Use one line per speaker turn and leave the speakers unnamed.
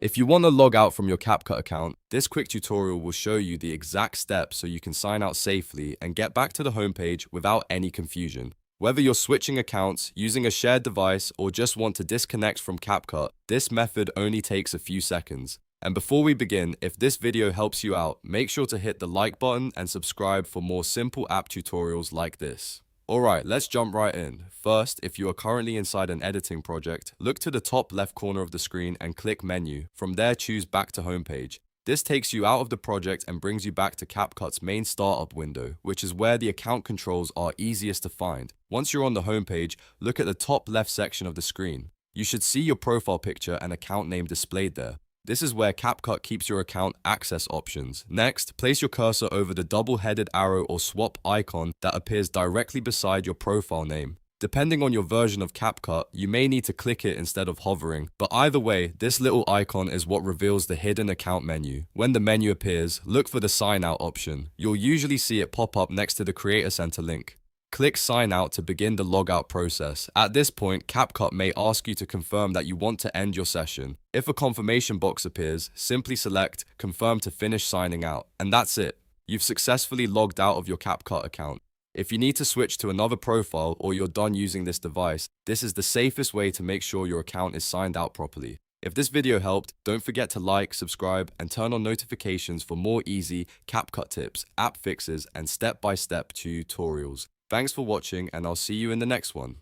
If you want to log out from your CapCut account, this quick tutorial will show you the exact steps so you can sign out safely and get back to the homepage without any confusion. Whether you're switching accounts, using a shared device, or just want to disconnect from CapCut, this method only takes a few seconds. And before we begin, if this video helps you out, make sure to hit the like button and subscribe for more simple app tutorials like this. Alright, let's jump right in. First, if you are currently inside an editing project, look to the top left corner of the screen and click Menu. From there, choose Back to Homepage. This takes you out of the project and brings you back to CapCut's main startup window, which is where the account controls are easiest to find. Once you're on the homepage, look at the top left section of the screen. You should see your profile picture and account name displayed there. This is where CapCut keeps your account access options. Next, place your cursor over the double-headed arrow or swap icon that appears directly beside your profile name. Depending on your version of CapCut, you may need to click it instead of hovering, but either way, this little icon is what reveals the hidden account menu. When the menu appears, look for the Sign Out option. You'll usually see it pop up next to the Creator Center link. Click Sign Out to begin the logout process. At this point, CapCut may ask you to confirm that you want to end your session. If a confirmation box appears, simply select Confirm to finish signing out, and that's it. You've successfully logged out of your CapCut account. If you need to switch to another profile or you're done using this device, this is the safest way to make sure your account is signed out properly. If this video helped, don't forget to like, subscribe, and turn on notifications for more easy CapCut tips, app fixes, and step-by-step tutorials. Thanks for watching, and I'll see you in the next one.